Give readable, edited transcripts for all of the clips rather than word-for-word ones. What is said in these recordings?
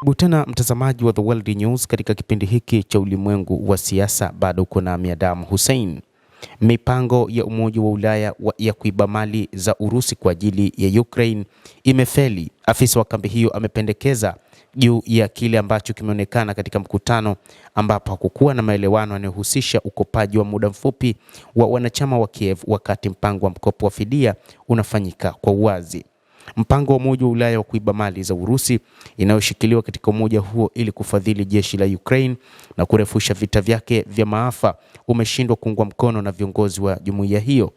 Karibu tena mtazamaji wa The World News katika kipindi hiki cha ulimwengu wa siasa. Bado kuna Saddam Hussein. Mipango ya Umoja wa Ulaya ya kuiba mali za Urusi kwa ajili ya Ukraine imefeli. Afisa wa kambi hiyo amependekeza juu ya kile ambacho kimeonekana katika mkutano ambapo hakukuwa na maelewano yanayohusisha ukopaji wa muda mfupi wa wanachama wa Kiev wakati mpango wa mkopo wa fidia unafanyika kwa uwazi. Mpango wa Umoja wa Ulaya wa kuiba mali za Urusi inayoshikiliwa katika umoja huo ili kufadhili jeshi la Ukraine na kurefusha vita vyake vya maafa umeshindwa kuungwa mkono na viongozi wa jumuiya hiyo.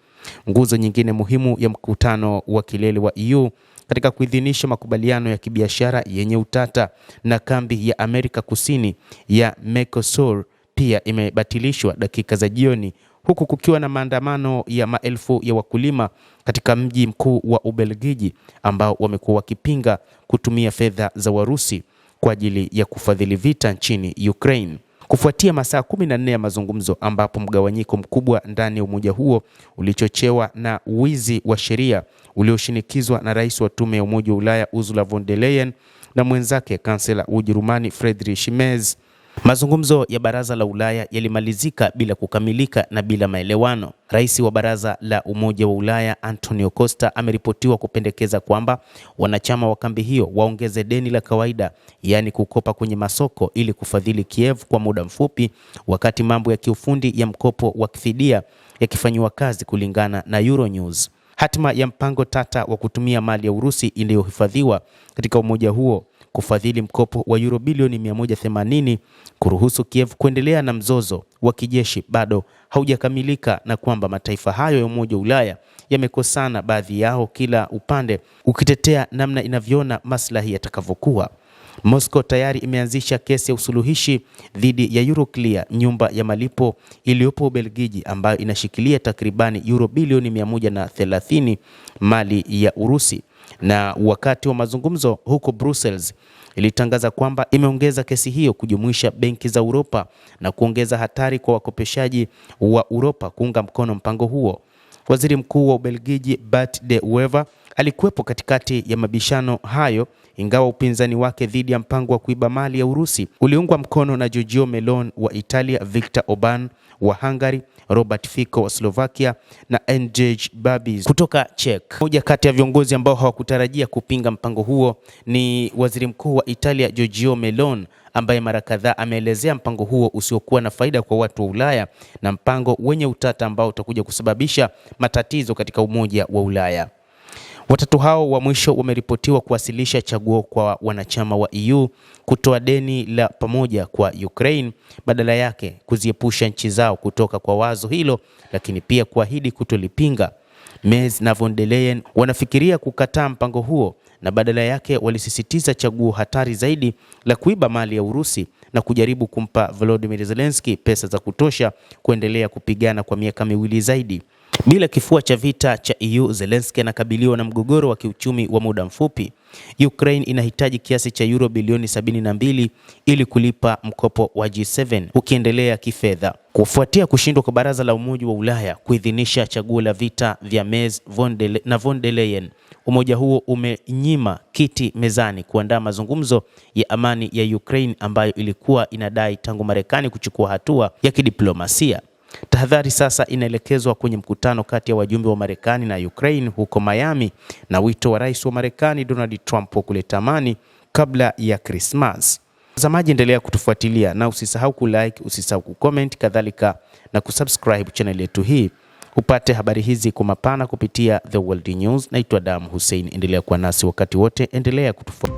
Nguzo nyingine muhimu ya mkutano wa kilele wa EU katika kuidhinisha makubaliano ya kibiashara yenye utata na kambi ya Amerika Kusini ya Mercosur pia imebatilishwa dakika za jioni, huku kukiwa na maandamano ya maelfu ya wakulima katika mji mkuu wa Ubelgiji ambao wamekuwa wakipinga kutumia fedha za Warusi kwa ajili ya kufadhili vita nchini Ukraine. Kufuatia masaa 14 ya mazungumzo ambapo mgawanyiko mkubwa ndani ya umoja huo ulichochewa na wizi wa sheria ulioshinikizwa na rais wa tume ya Umoja wa Ulaya Ursula von der Leyen na mwenzake kansela wa Ujerumani Friedrich Merz, mazungumzo ya Baraza la Ulaya yalimalizika bila kukamilika na bila maelewano. Rais wa Baraza la Umoja wa Ulaya Antonio Costa ameripotiwa kupendekeza kwamba wanachama wa kambi hiyo waongeze deni la kawaida, yaani kukopa kwenye masoko ili kufadhili Kiev kwa muda mfupi, wakati mambo ya kiufundi ya mkopo wa fidia yakifanywa kazi, kulingana na Euronews. Hatima ya mpango tata wa kutumia mali ya Urusi iliyohifadhiwa katika umoja huo kufadhili mkopo wa euro bilioni 180 kuruhusu Kiev kuendelea na mzozo wa kijeshi bado haujakamilika, na kwamba mataifa hayo ya Umoja wa Ulaya yamekosana, baadhi yao kila upande ukitetea namna inavyoona maslahi yatakavyokuwa. Moscow tayari imeanzisha kesi ya usuluhishi dhidi ya Euroclear, nyumba ya malipo iliyopo Ubelgiji ambayo inashikilia takribani euro bilioni 130 mali ya Urusi. Na wakati wa mazungumzo huko Brussels ilitangaza kwamba imeongeza kesi hiyo kujumuisha benki za Uropa na kuongeza hatari kwa wakopeshaji wa Uropa kuunga mkono mpango huo. Waziri Mkuu wa Ubelgiji Bart De Wever alikuwepo katikati ya mabishano hayo, ingawa upinzani wake dhidi ya mpango wa kuiba mali ya Urusi uliungwa mkono na Giorgia Meloni wa Italia, Viktor Orban wa Hungary, Robert Fico wa Slovakia na Andrzej Babis kutoka Czech. Mmoja kati ya viongozi ambao hawakutarajia kupinga mpango huo ni Waziri Mkuu wa Italia Giorgia Meloni, ambaye mara kadhaa ameelezea mpango huo usiokuwa na faida kwa watu wa Ulaya na mpango wenye utata ambao utakuja kusababisha matatizo katika Umoja wa Ulaya. Watatu hao wa mwisho wameripotiwa kuwasilisha chaguo kwa wanachama wa EU kutoa deni la pamoja kwa Ukraine, badala yake kuziepusha nchi zao kutoka kwa wazo hilo, lakini pia kuahidi kutolipinga. Merz na von der Leyen wanafikiria kukataa mpango huo na badala yake walisisitiza chaguo hatari zaidi la kuiba mali ya Urusi na kujaribu kumpa Volodymyr Zelensky pesa za kutosha kuendelea kupigana kwa miaka miwili zaidi. Bila kifua cha vita cha EU, Zelensky anakabiliwa na mgogoro wa kiuchumi wa muda mfupi. Ukraine inahitaji kiasi cha euro bilioni 72 ili kulipa mkopo wa G7 ukiendelea kifedha. Kufuatia kushindwa kwa Baraza la Umoja wa Ulaya kuidhinisha chaguo la vita vya Merz na von der Leyen, umoja huo umenyima kiti mezani kuandaa mazungumzo ya amani ya Ukraine ambayo ilikuwa inadai tangu Marekani kuchukua hatua ya kidiplomasia. Tahadhari sasa inaelekezwa kwenye mkutano kati ya wajumbe wa Marekani na Ukraine huko Miami na wito wa Rais wa Marekani Donald Trump wa kuleta amani kabla ya Christmas. Mtazamaji, endelea kutufuatilia na usisahau kulike, usisahau kucomment, kadhalika na kusubscribe channel yetu hii upate habari hizi kwa mapana kupitia The World News. Naitwa Saddam Hussein, endelea kuwa nasi wakati wote, endelea kutufuatilia.